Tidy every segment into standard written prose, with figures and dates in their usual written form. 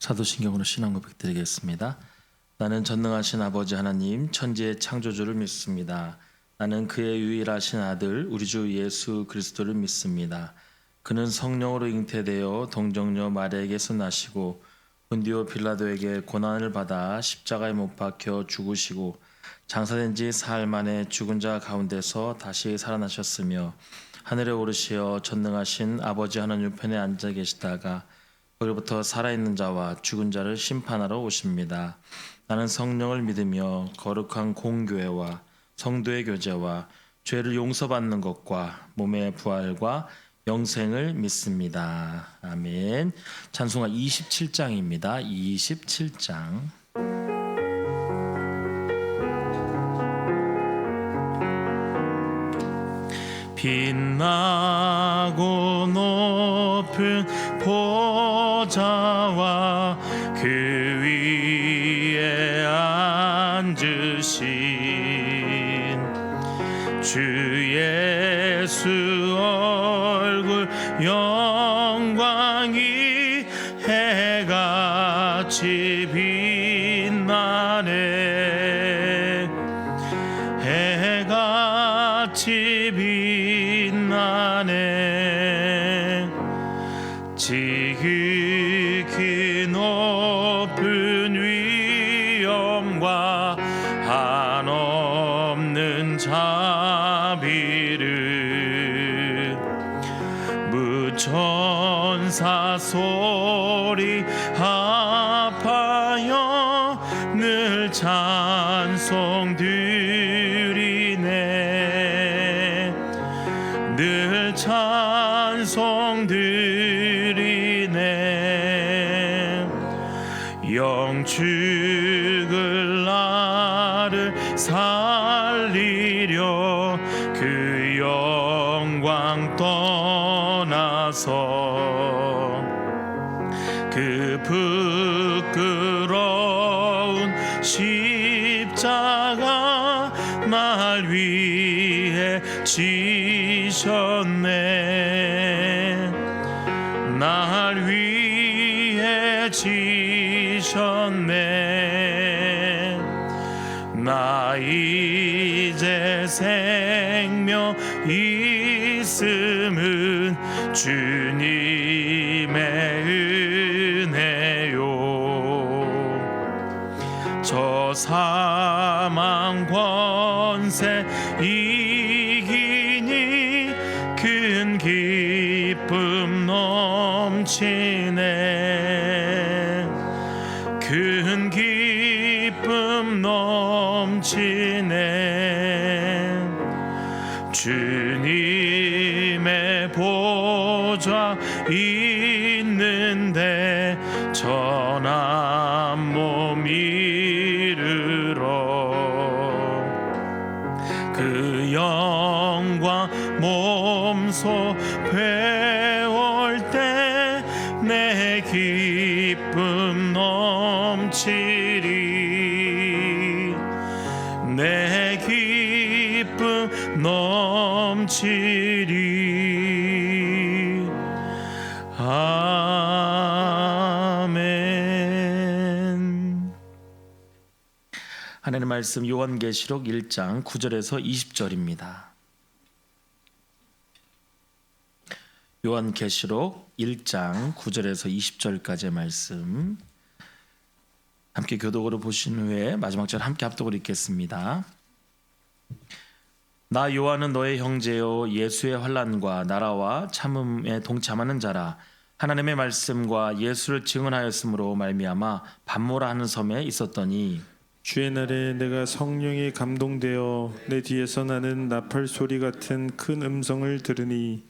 사도신경으로 신앙 고백 드리겠습니다. 나는 전능하신 아버지 하나님 천지의 창조주를 믿습니다. 나는 그의 유일하신 아들 우리 주 예수 그리스도를 믿습니다. 그는 성령으로 잉태되어 동정녀 마리아에게서 나시고 본디오 빌라도에게 고난을 받아 십자가에 못 박혀 죽으시고 장사된 지 사흘 만에 죽은 자 가운데서 다시 살아나셨으며 하늘에 오르시어 전능하신 아버지 하나님 우편에 앉아 계시다가 거기로부터 살아있는 자와 죽은 자를 심판하러 오십니다. 나는 성령을 믿으며 거룩한 공교회와 성도의 교제와 죄를 용서받는 것과 몸의 부활과 영생을 믿습니다. 아멘. 찬송가 27장입니다. 27장. 빛나고 높은 보좌와 그 위에 앉으신 주 예수 얼굴 영광이 해같이 빛나네. 해같이 빛나네. 지극히 높은 위엄과 한없는 자비를 무천사 소리 합하여 늘 찬송 드리네. 늘 찬송 드리네. 영축을 나를 살리려 그 영광 떠나서 그 부끄러운 십자가 날 위해 지셨네. 날 위해 지셨네. 나 이제 생명 있음은 주님의 은혜요. 저 사망 권세 이기니 큰 기쁨 넘치네. 큰 기쁨 넘치네. 주님의 보좌 있는데 전한 몸 이르러 그 영광 몸소 배울 때 내 기쁨 넘치리. 내 기쁨 넘치리. 아멘. 하나님의 말씀 요한계시록 1장 9절에서 20절입니다. 요한계시록 1장 9절에서 20절까지의 말씀 함께 교독으로 보신 후에 마지막 절 함께 합독으로 읽겠습니다. 나 요한은 너의 형제요 예수의 환난과 나라와 참음에 동참하는 자라. 하나님의 말씀과 예수를 증언하였으므로 말미암아 밤모라 하는 섬에 있었더니 주의 날에 내가 성령에 감동되어 내 뒤에서 나는 나팔 소리 같은 큰 음성을 들으니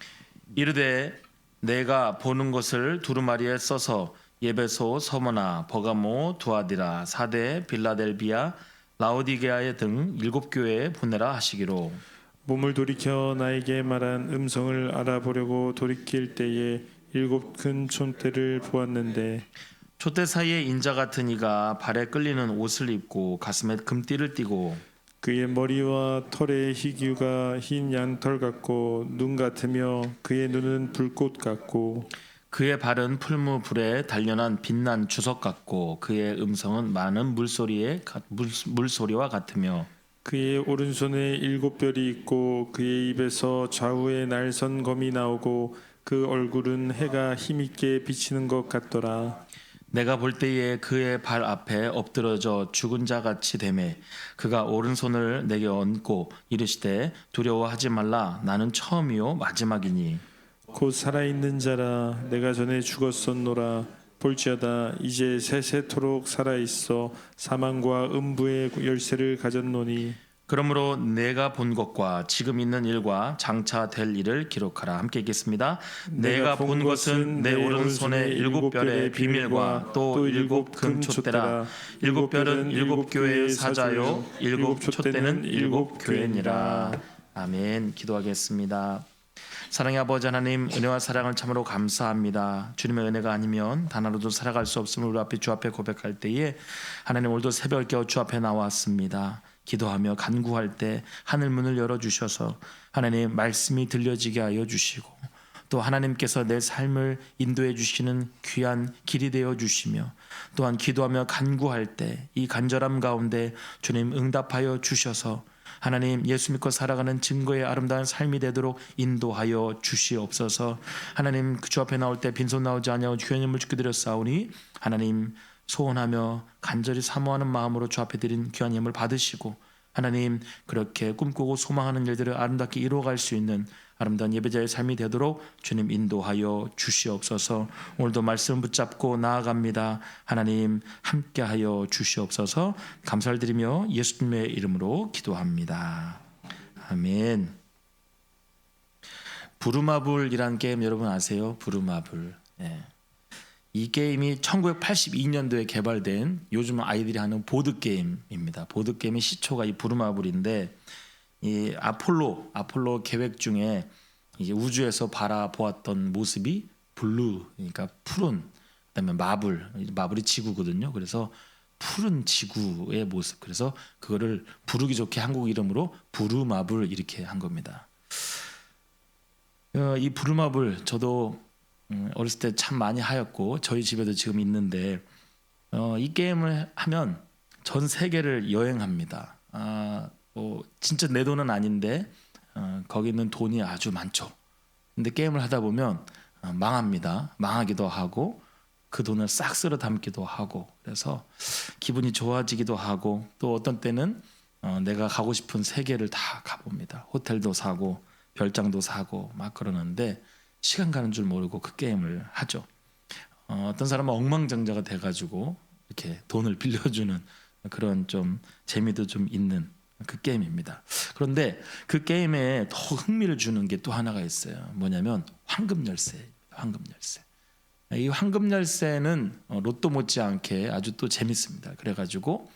이르되 내가 보는 것을 두루마리에 써서 예배소, 서머나, 버가모, 두아디라, 사데, 빌라델비아, 라오디게아에 등 7교회에 보내라 하시기로. 몸을 돌이켜 나에게 말한 음성을 알아보려고 돌이킬 때에 7 큰 촛대를 보았는데 촛대 사이에 인자 같은 이가 발에 끌리는 옷을 입고 가슴에 금띠를 띠고 그의 머리와 털의 희귀가 흰 양털 같고 눈 같으며 그의 눈은 불꽃 같고 그의 발은 풀무불에 단련한 빛난 주석 같고 그의 음성은 많은 물소리와 같으며 그의 오른손에 7별이 있고 그의 입에서 좌우에 날선 검이 나오고 그 얼굴은 해가 힘있게 비치는 것 같더라. 내가 볼 때에 그의 발 앞에 엎드러져 죽은 자 같이 되매 그가 오른손을 내게 얹고 이르시되 두려워하지 말라 나는 처음이요 마지막이니 곧 살아있는 자라 내가 전에 죽었었노라. 볼지어다 이제 세세토록 살아있어 사망과 음부의 열쇠를 가졌노니 그러므로 내가 본 것과 지금 있는 일과 장차 될 일을 기록하라. 함께 읽겠습니다. 내가 본 것은 내 오른손에 7별의 비밀과 또 7금촛대라. 7별은 7교회의 사자요 7촛대는 7교회니라. 아멘. 기도하겠습니다. 사랑의 아버지 하나님, 은혜와 사랑을 참으로 감사합니다. 주님의 은혜가 아니면 단 하루도 살아갈 수 없음을 우리 앞에 주 앞에 고백할 때에 하나님 오늘도 새벽 깨어 주 앞에 나왔습니다. 기도하며 간구할 때 하늘 문을 열어주셔서 하나님 말씀이 들려지게 하여 주시고 또 하나님께서 내 삶을 인도해 주시는 귀한 길이 되어 주시며 또한 기도하며 간구할 때 이 간절함 가운데 주님 응답하여 주셔서 하나님 예수 믿고 살아가는 증거의 아름다운 삶이 되도록 인도하여 주시옵소서. 하나님 그 주 앞에 나올 때 빈손 나오지 아니하고 귀한 예물 주께 드렸사오니 하나님 소원하며 간절히 사모하는 마음으로 주 앞에 드린 귀한 예물 받으시고 하나님 그렇게 꿈꾸고 소망하는 일들을 아름답게 이루어갈 수 있는 아름다운 예배자의 삶이 되도록 주님 인도하여 주시옵소서. 오늘도 말씀 붙잡고 나아갑니다. 하나님 함께하여 주시옵소서. 감사를 드리며 예수님의 이름으로 기도합니다. 아멘. 부루마블이란 게임 여러분 아세요? 부루마블. 네. 이 게임이 1982년도에 개발된 요즘 아이들이 하는 보드 게임입니다. 보드 게임의 시초가 이 부루마블인데 이 아폴로 계획 중에 이제 우주에서 바라보았던 모습이 블루, 그러니까 푸른, 그다음에 마블이 지구거든요. 그래서 푸른 지구의 모습. 그래서 그거를 부르기 좋게 한국 이름으로 부루마블 이렇게 한 겁니다. 이 부루마블 저도 어렸을 때 참 많이 하였고 저희 집에도 지금 있는데 이 게임을 하면 전 세계를 여행합니다. 진짜 내 돈은 아닌데 거기 있는 돈이 아주 많죠. 근데 게임을 하다 보면 망합니다. 망하기도 하고 그 돈을 싹 쓸어 담기도 하고 그래서 기분이 좋아지기도 하고 또 어떤 때는 내가 가고 싶은 세계를 다 가봅니다. 호텔도 사고 별장도 사고 막 그러는데 시간 가는 줄 모르고 그 게임을 하죠. 어떤 사람은 억만장자가 돼가지고 이렇게 돈을 빌려주는 그런 좀 재미도 좀 있는 그 게임입니다. 그런데 그 게임에 더 흥미를 주는 게 또 하나가 있어요. 뭐냐면 황금 열쇠. 이 황금 열쇠는 로또 못지않게 아주 또 재밌습니다. 그래가지고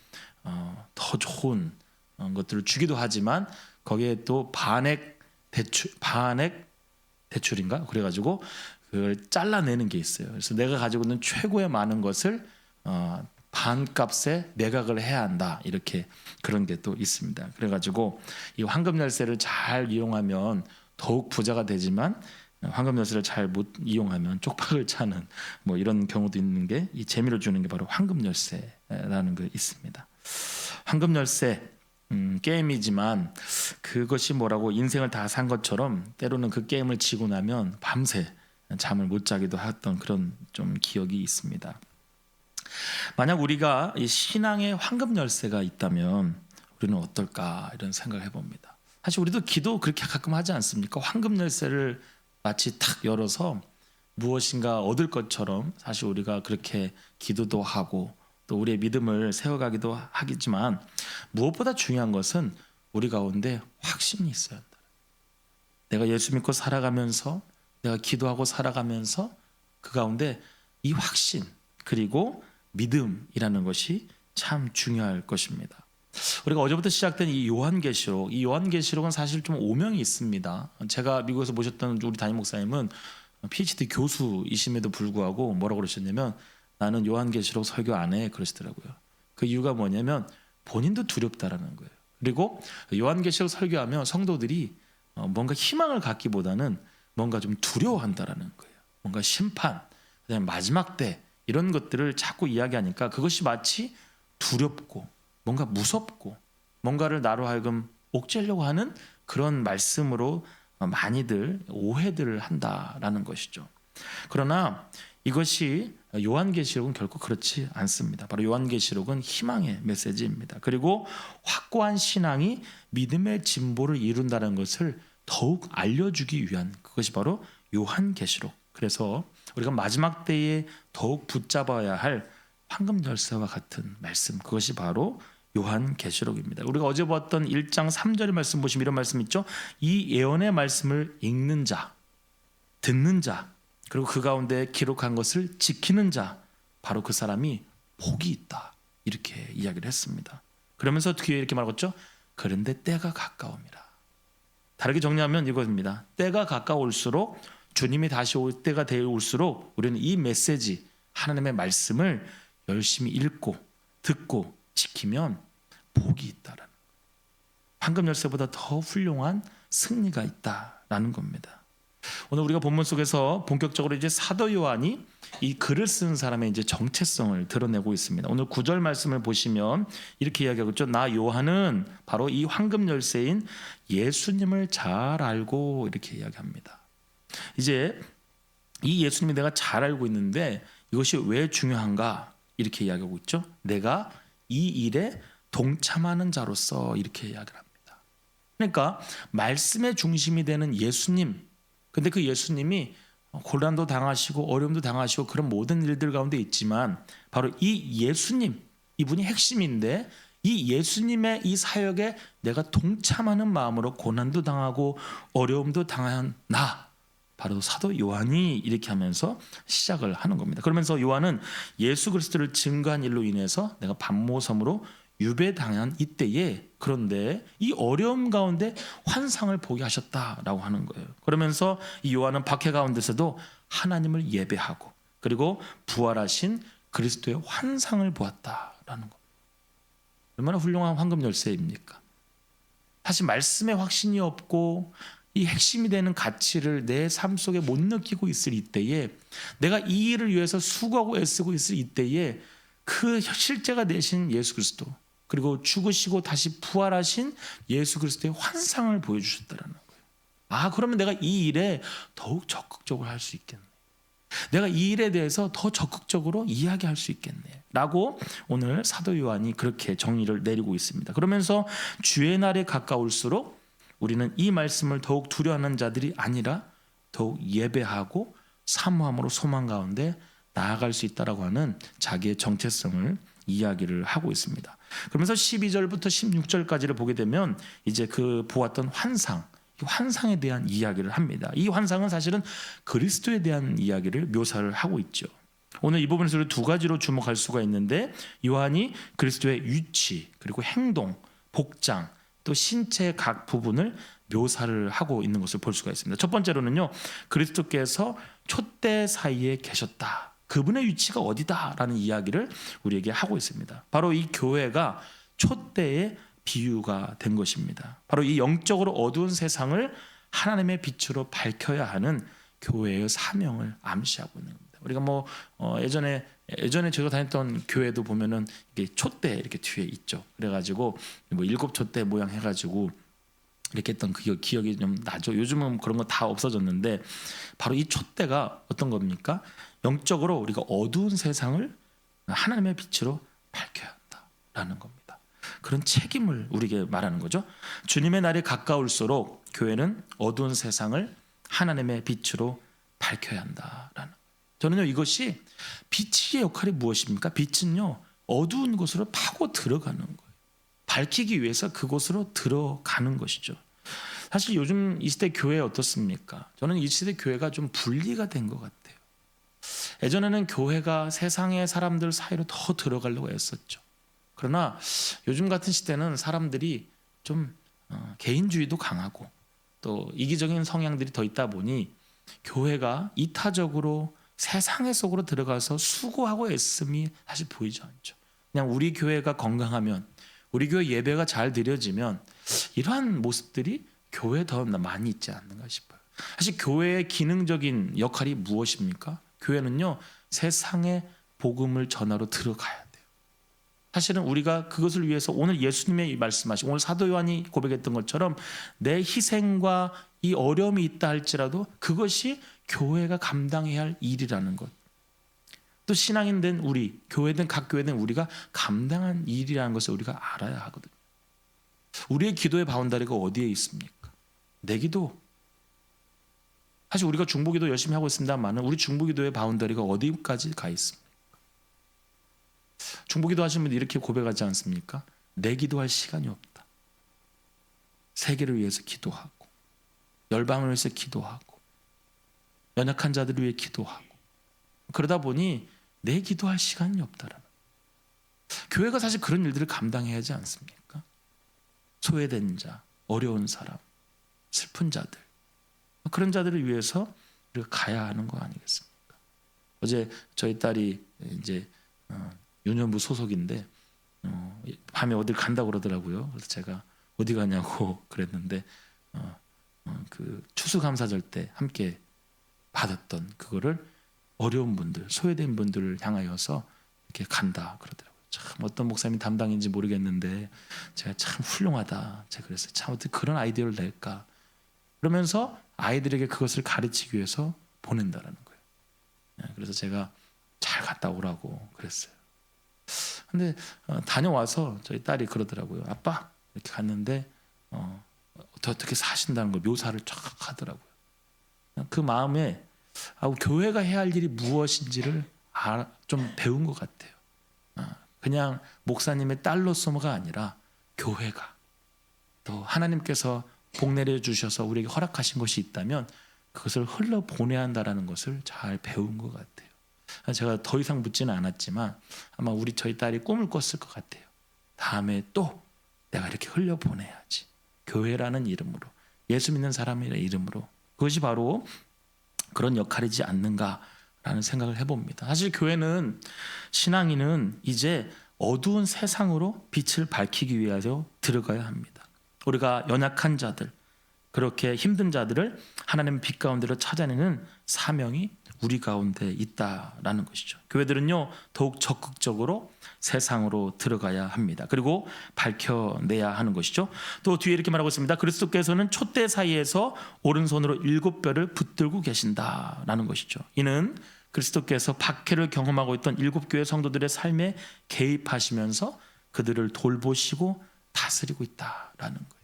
더 좋은 것들을 주기도 하지만 거기에 또 반액 대출인가? 그래가지고 그걸 잘라내는 게 있어요. 그래서 내가 가지고 있는 최고의 많은 것을 반값에 매각을 해야 한다. 이렇게 그런 게 또 있습니다. 그래가지고 이 황금 열쇠를 잘 이용하면 더욱 부자가 되지만 황금 열쇠를 잘 못 이용하면 쪽박을 차는 뭐 이런 경우도 있는 게 이 재미를 주는 게 바로 황금 열쇠라는 게 있습니다. 황금 열쇠 게임이지만 그것이 뭐라고 인생을 다 산 것처럼 때로는 그 게임을 지고 나면 밤새 잠을 못 자기도 했던 그런 좀 기억이 있습니다. 만약 우리가 이 신앙의 황금 열쇠가 있다면 우리는 어떨까 이런 생각을 해봅니다. 사실 우리도 기도 그렇게 가끔 하지 않습니까? 황금 열쇠를 마치 탁 열어서 무엇인가 얻을 것처럼 사실 우리가 그렇게 기도도 하고 또 우리의 믿음을 세워가기도 하겠지만 무엇보다 중요한 것은 우리 가운데 확신이 있어야 한다. 내가 예수 믿고 살아가면서 내가 기도하고 살아가면서 그 가운데 이 확신 그리고 믿음이라는 것이 참 중요할 것입니다. 우리가 어제부터 시작된 이 요한계시록은 사실 좀 오명이 있습니다. 제가 미국에서 모셨던 우리 담임 목사님은 PhD 교수이심에도 불구하고 뭐라고 그러셨냐면 나는 요한계시록 설교 안 해 그러시더라고요. 그 이유가 뭐냐면 본인도 두렵다라는 거예요. 그리고 요한계시록 설교하면 성도들이 뭔가 희망을 갖기보다는 뭔가 좀 두려워한다라는 거예요. 뭔가 심판, 그다음에 마지막 때 이런 것들을 자꾸 이야기하니까 그것이 마치 두렵고 뭔가 무섭고 뭔가를 나로 하여금 옥죄려고 하는 그런 말씀으로 많이들 오해들을 한다라는 것이죠. 그러나 이것이 요한계시록은 결코 그렇지 않습니다. 바로 요한계시록은 희망의 메시지입니다. 그리고 확고한 신앙이 믿음의 진보를 이룬다는 것을 더욱 알려주기 위한 그것이 바로 요한계시록. 그래서 우리가 마지막 때에 더욱 붙잡아야 할 황금 열쇠와 같은 말씀, 그것이 바로 요한계시록입니다. 우리가 어제 봤던 1장 3절의 말씀 보시면 이런 말씀 있죠. 이 예언의 말씀을 읽는 자, 듣는 자, 그리고 그 가운데 기록한 것을 지키는 자, 바로 그 사람이 복이 있다, 이렇게 이야기를 했습니다. 그러면서 뒤에 이렇게 말했죠. 그런데 때가 가까움이라. 다르게 정리하면 이것입니다. 때가 가까울수록, 주님이 다시 올 때가 되어올수록 우리는 이 메시지, 하나님의 말씀을 열심히 읽고 듣고 지키면 복이 있다라는, 황금 열쇠보다 더 훌륭한 승리가 있다라는 겁니다. 오늘 우리가 본문 속에서 본격적으로 이제 사도 요한이 이 글을 쓴 사람의 이제 정체성을 드러내고 있습니다. 오늘 9절 말씀을 보시면 이렇게 이야기하고 있죠. 나 요한은 바로 이 황금 열쇠인 예수님을 잘 알고, 이렇게 이야기합니다. 이제 이 예수님이 내가 잘 알고 있는데 이것이 왜 중요한가, 이렇게 이야기하고 있죠. 내가 이 일에 동참하는 자로서, 이렇게 이야기를 합니다. 그러니까 말씀의 중심이 되는 예수님, 근데 그 예수님이 고난도 당하시고 어려움도 당하시고 그런 모든 일들 가운데 있지만 바로 이 예수님, 이분이 핵심인데 이 예수님의 이 사역에 내가 동참하는 마음으로 고난도 당하고 어려움도 당한 나, 바로 사도 요한이 이렇게 하면서 시작을 하는 겁니다. 그러면서 요한은 예수 그리스도를 증거한 일로 인해서 내가 반모섬으로 유배당한 이때에, 그런데 이 어려움 가운데 환상을 보게 하셨다라고 하는 거예요. 그러면서 이 요한은 박해 가운데서도 하나님을 예배하고 그리고 부활하신 그리스도의 환상을 보았다라는 겁니다. 얼마나 훌륭한 황금 열쇠입니까? 사실 말씀에 확신이 없고 이 핵심이 되는 가치를 내 삶 속에 못 느끼고 있을 이때에, 내가 이 일을 위해서 수고하고 애쓰고 있을 이때에 그 실제가 되신 예수 그리스도, 그리고 죽으시고 다시 부활하신 예수 그리스도의 환상을 보여주셨다는 거예요. 아, 그러면 내가 이 일에 더욱 적극적으로 할 수 있겠네. 내가 이 일에 대해서 더 적극적으로 이야기할 수 있겠네 라고 오늘 사도 요한이 그렇게 정의를 내리고 있습니다. 그러면서 주의 날에 가까울수록 우리는 이 말씀을 더욱 두려워하는 자들이 아니라 더욱 예배하고 사모함으로 소망 가운데 나아갈 수 있다라고 하는 자기의 정체성을 이야기를 하고 있습니다. 그러면서 12절부터 16절까지를 보게 되면 이제 그 보았던 환상, 이 환상에 대한 이야기를 합니다. 이 환상은 사실은 그리스도에 대한 이야기를 묘사를 하고 있죠. 오늘 이 부분에서 두 가지로 주목할 수가 있는데, 요한이 그리스도의 위치, 그리고 행동, 복장, 또 신체의 각 부분을 묘사를 하고 있는 것을 볼 수가 있습니다. 첫 번째로는요, 그리스도께서 촛대 사이에 계셨다, 그분의 위치가 어디다라는 이야기를 우리에게 하고 있습니다. 바로 이 교회가 촛대의 비유가 된 것입니다. 바로 이 영적으로 어두운 세상을 하나님의 빛으로 밝혀야 하는 교회의 사명을 암시하고 있는 겁니다. 우리가 예전에 제가 다녔던 교회도 보면은 이게 촛대 이렇게 뒤에 있죠. 그래가지고 7촛대 모양 해가지고 이렇게 했던 그 기억이 좀 나죠. 요즘은 그런 거 다 없어졌는데, 바로 이 촛대가 어떤 겁니까? 영적으로 우리가 어두운 세상을 하나님의 빛으로 밝혀야 한다라는 겁니다. 그런 책임을 우리에게 말하는 거죠. 주님의 날이 가까울수록 교회는 어두운 세상을 하나님의 빛으로 밝혀야 한다라는. 저는요, 이것이 빛의 역할이 무엇입니까? 빛은요, 어두운 곳으로 파고 들어가는 거예요. 밝히기 위해서 그곳으로 들어가는 것이죠. 사실 요즘 이 시대 교회 어떻습니까? 저는 이 시대 교회가 좀 분리가 된 것 같아요. 예전에는 교회가 세상의 사람들 사이로 더 들어가려고 했었죠. 그러나 요즘 같은 시대는 사람들이 좀 개인주의도 강하고 또 이기적인 성향들이 더 있다 보니 교회가 이타적으로 세상의 속으로 들어가서 수고하고 애씀이 사실 보이지 않죠. 그냥 우리 교회가 건강하면, 우리 교회 예배가 잘 드려지면 이러한 모습들이 교회에 더 많이 있지 않는가 싶어요. 사실 교회의 기능적인 역할이 무엇입니까? 교회는요, 세상에 복음을 전하러 들어가야 돼요. 사실은 우리가 그것을 위해서 오늘 예수님의 말씀하신, 오늘 사도 요한이 고백했던 것처럼 내 희생과 이 어려움이 있다 할지라도 그것이 교회가 감당해야 할 일이라는 것. 또 신앙인 된 우리, 교회든 각 교회든 우리가 감당한 일이라는 것을 우리가 알아야 하거든요. 우리의 기도의 바운다리가 어디에 있습니까? 내 기도. 사실 우리가 중보기도 열심히 하고 있습니다만 우리 중보기도의 바운다리가 어디까지 가 있습니까? 중보기도 하시는 분들 이렇게 고백하지 않습니까? 내 기도할 시간이 없다. 세계를 위해서 기도하고, 열방을 위해서 기도하고, 연약한 자들을 위해 기도하고, 그러다 보니 내 기도할 시간이 없다라는. 교회가 사실 그런 일들을 감당해야 하지 않습니까? 소외된 자, 어려운 사람, 슬픈 자들, 그런 자들을 위해서 우리가 가야 하는 거 아니겠습니까? 어제 저희 딸이 이제 유년부 소속인데 밤에 어딜 간다고 그러더라고요. 그래서 제가 어디 가냐고 그랬는데 그 추수감사절 때 함께 받았던 그거를 어려운 분들, 소외된 분들을 향하여서 이렇게 간다 그러더라고요. 참 어떤 목사님 담당인지 모르겠는데 제가 참 훌륭하다. 제가 그랬어요. 참 어떻게 그런 아이디어를 낼까? 그러면서 아이들에게 그것을 가르치기 위해서 보낸다라는 거예요. 그래서 제가 잘 갔다 오라고 그랬어요. 근데 다녀와서 저희 딸이 그러더라고요. 아빠 이렇게 갔는데 어떻게 사신다는 걸 묘사를 쫙 하더라고요. 그 마음에 교회가 해야 할 일이 무엇인지를 좀 배운 것 같아요. 그냥 목사님의 딸로서가 아니라 교회가 또 하나님께서 복 내려주셔서 우리에게 허락하신 것이 있다면 그것을 흘러보내야 한다는 것을 잘 배운 것 같아요. 제가 더 이상 묻지는 않았지만 아마 저희 딸이 꿈을 꿨을 것 같아요. 다음에 또 내가 이렇게 흘려보내야지. 교회라는 이름으로, 예수 믿는 사람이라는 이름으로. 그것이 바로 그런 역할이지 않는가라는 생각을 해봅니다. 사실 교회는, 신앙인은 이제 어두운 세상으로 빛을 밝히기 위해서 들어가야 합니다. 우리가 연약한 자들, 그렇게 힘든 자들을 하나님의 빛 가운데로 찾아내는 사명이 우리 가운데 있다라는 것이죠. 교회들은요, 더욱 적극적으로 세상으로 들어가야 합니다. 그리고 밝혀내야 하는 것이죠. 또 뒤에 이렇게 말하고 있습니다. 그리스도께서는 촛대 사이에서 오른손으로 7뼈를 붙들고 계신다라는 것이죠. 이는 그리스도께서 박해를 경험하고 있던 7교회 성도들의 삶에 개입하시면서 그들을 돌보시고 다스리고 있다라는 거예요.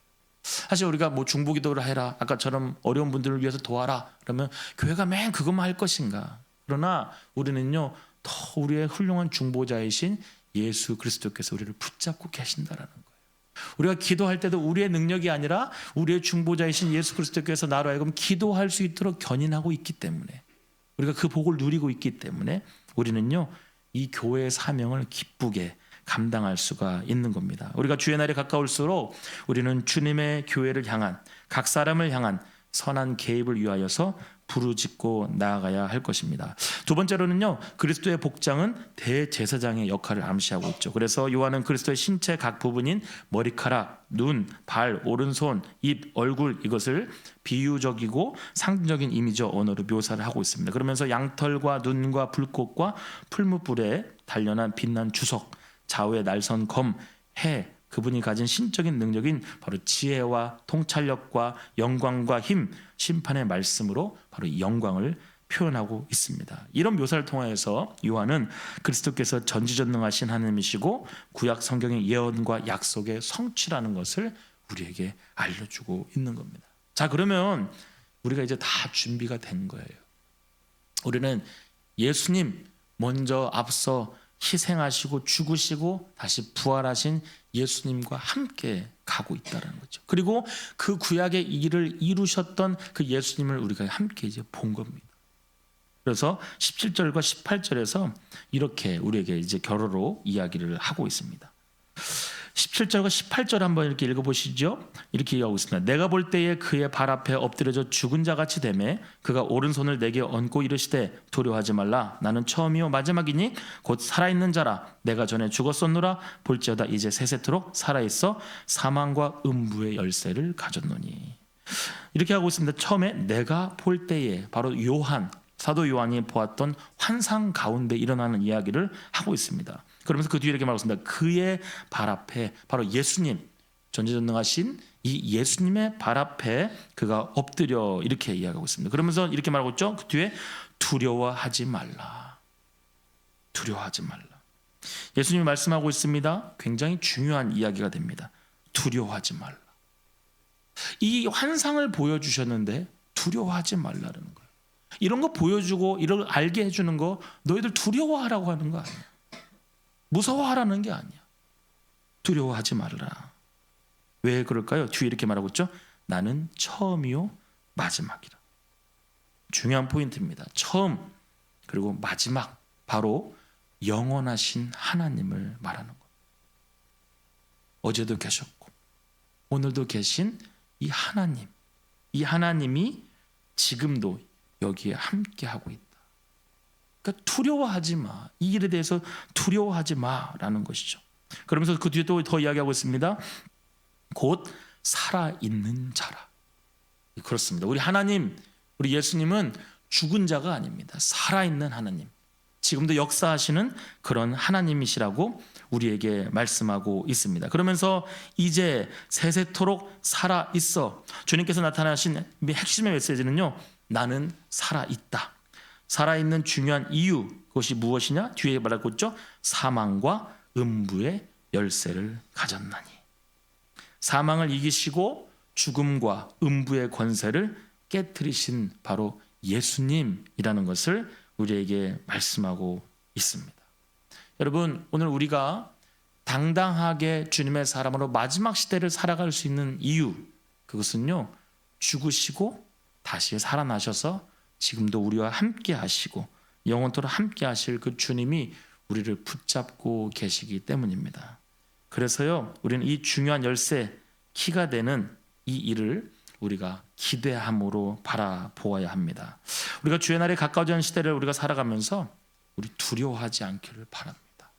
사실 우리가 중보기도를 해라, 아까처럼 어려운 분들을 위해서 도와라 그러면 교회가 맨 그것만 할 것인가? 그러나 우리는요, 더 우리의 훌륭한 중보자이신 예수 그리스도께서 우리를 붙잡고 계신다라는 거예요. 우리가 기도할 때도 우리의 능력이 아니라 우리의 중보자이신 예수 그리스도께서 나로 하여금 기도할 수 있도록 견인하고 있기 때문에, 우리가 그 복을 누리고 있기 때문에 우리는요, 이 교회의 사명을 기쁘게 감당할 수가 있는 겁니다. 우리가 주의 날이 가까울수록 우리는 주님의 교회를 향한, 각 사람을 향한 선한 개입을 위하여서 부르짖고 나아가야 할 것입니다. 두 번째로는요, 그리스도의 복장은 대제사장의 역할을 암시하고 있죠. 그래서 요한은 그리스도의 신체 각 부분인 머리카락, 눈, 발, 오른손, 입, 얼굴, 이것을 비유적이고 상징적인 이미지 언어로 묘사를 하고 있습니다. 그러면서 양털과 눈과 불꽃과 풀무불에 단련한 빛난 주석, 좌우의 날선 검, 해, 그분이 가진 신적인 능력인 바로 지혜와 통찰력과 영광과 힘, 심판의 말씀으로 바로 이 영광을 표현하고 있습니다. 이런 묘사를 통하여서 요한은 그리스도께서 전지전능하신 하나님이시고 구약 성경의 예언과 약속의 성취라는 것을 우리에게 알려주고 있는 겁니다. 자, 그러면 우리가 이제 다 준비가 된 거예요. 우리는 예수님 먼저 앞서 희생하시고 죽으시고 다시 부활하신 예수님과 함께 가고 있다는 거죠. 그리고 그 구약의 일을 이루셨던 그 예수님을 우리가 함께 이제 본 겁니다. 그래서 17절과 18절에서 이렇게 우리에게 이제 결어로 이야기를 하고 있습니다. 17절과 18절 한번 이렇게 읽어보시죠. 이렇게 얘기하고 있습니다. 내가 볼 때에 그의 발 앞에 엎드려져 죽은 자같이 되매 그가 오른손을 내게 얹고 이르시되 두려워하지 말라. 나는 처음이요 마지막이니 곧 살아있는 자라. 내가 전에 죽었었노라. 볼지어다 이제 세세토록 살아있어 사망과 음부의 열쇠를 가졌노니. 이렇게 하고 있습니다. 처음에 내가 볼 때에, 바로 요한, 사도 요한이 보았던 환상 가운데 일어나는 이야기를 하고 있습니다. 그러면서 그 뒤에 이렇게 말하고 있습니다. 그의 발 앞에 바로 예수님, 전지전능하신 이 예수님의 발 앞에 그가 엎드려 이렇게 이야기하고 있습니다. 그러면서 이렇게 말하고 있죠. 그 뒤에 두려워하지 말라. 두려워하지 말라. 예수님이 말씀하고 있습니다. 굉장히 중요한 이야기가 됩니다. 두려워하지 말라. 이 환상을 보여주셨는데 두려워하지 말라는 거예요. 이런 거 보여주고 이걸 알게 해주는 거 너희들 두려워하라고 하는 거 아니야. 무서워하라는 게 아니야. 두려워하지 말라. 왜 그럴까요? 뒤에 이렇게 말하고 있죠. 나는 처음이요 마지막이라. 중요한 포인트입니다. 처음 그리고 마지막, 바로 영원하신 하나님을 말하는 것. 어제도 계셨고 오늘도 계신 이 하나님, 이 하나님이 지금도 여기에 함께하고 있다. 그러니까 두려워하지 마. 이 일에 대해서 두려워하지 마라는 것이죠. 그러면서 그 뒤에 또 더 이야기하고 있습니다. 곧 살아있는 자라. 그렇습니다. 우리 하나님, 우리 예수님은 죽은 자가 아닙니다. 살아있는 하나님, 지금도 역사하시는 그런 하나님이시라고 우리에게 말씀하고 있습니다. 그러면서 이제 세세토록 살아있어. 주님께서 나타나신 핵심의 메시지는요, 나는 살아있다. 살아있는 중요한 이유, 그것이 무엇이냐? 뒤에 말하고 있죠. 사망과 음부의 열쇠를 가졌나니. 사망을 이기시고 죽음과 음부의 권세를 깨뜨리신 바로 예수님이라는 것을 우리에게 말씀하고 있습니다. 여러분, 오늘 우리가 당당하게 주님의 사람으로 마지막 시대를 살아갈 수 있는 이유, 그것은요, 죽으시고 다시 살아나셔서 지금도 우리와 함께 하시고 영원토록 함께 하실 그 주님이 우리를 붙잡고 계시기 때문입니다. 그래서요, 우리는 이 중요한 열쇠, 키가 되는 이 일을 우리가 기대함으로 바라보아야 합니다. 우리가 주의 날에 가까워지는 시대를 우리가 살아가면서 우리 두려워하지 않기를 바랍니다.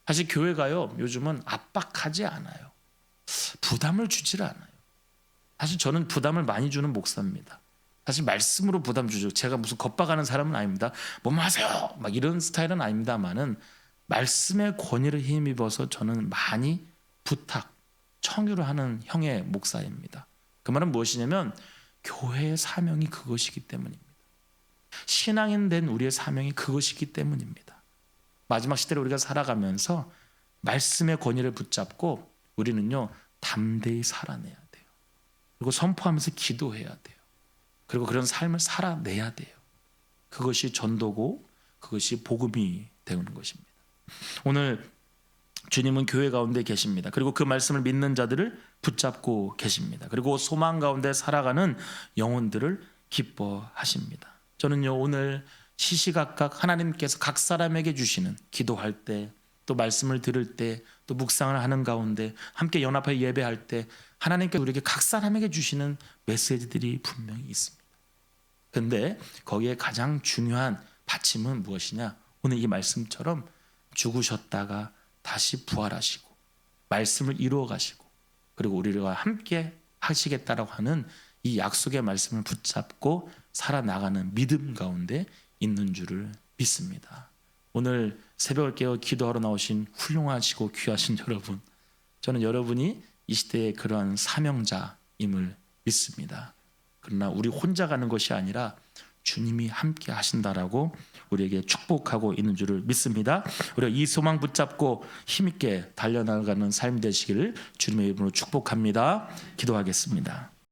사실 교회가요, 요즘은 압박하지 않아요. 부담을 주질 않아요. 사실 저는 부담을 많이 주는 목사입니다. 사실 말씀으로 부담 주죠. 제가 무슨 겁박하는 사람은 아닙니다. 뭐뭐 하세요 막 이런 스타일은 아닙니다만은 말씀의 권위를 힘입어서 저는 많이 부탁, 청유를 하는 형의 목사입니다. 그 말은 무엇이냐면 교회의 사명이 그것이기 때문입니다. 신앙인 된 우리의 사명이 그것이기 때문입니다. 마지막 시대를 우리가 살아가면서 말씀의 권위를 붙잡고 우리는요, 담대히 살아내야 돼요. 그리고 선포하면서 기도해야 돼요. 그리고 그런 삶을 살아내야 돼요. 그것이 전도고 그것이 복음이 되는 것입니다. 오늘 주님은 교회 가운데 계십니다. 그리고 그 말씀을 믿는 자들을 붙잡고 계십니다. 그리고 소망 가운데 살아가는 영혼들을 기뻐하십니다. 저는요, 오늘 시시각각 하나님께서 각 사람에게 주시는, 기도할 때, 또 말씀을 들을 때, 또 묵상을 하는 가운데, 함께 연합하여 예배할 때 하나님께서 우리에게 각 사람에게 주시는 메시지들이 분명히 있습니다. 그런데 거기에 가장 중요한 받침은 무엇이냐? 오늘 이 말씀처럼 죽으셨다가 다시 부활하시고 말씀을 이루어 가시고 그리고 우리와 함께 하시겠다라고 하는 이 약속의 말씀을 붙잡고 살아나가는 믿음 가운데 있는 줄을 믿습니다. 오늘 새벽을 깨어 기도하러 나오신 훌륭하시고 귀하신 여러분, 저는 여러분이 이 시대의 그러한 사명자임을 믿습니다. 그러나 우리 혼자 가는 것이 아니라 주님이 함께 하신다라고 우리에게 축복하고 있는 줄을 믿습니다. 우리가 이 소망 붙잡고 힘있게 달려나가는 삶 되시기를 주님의 이름으로 축복합니다. 기도하겠습니다.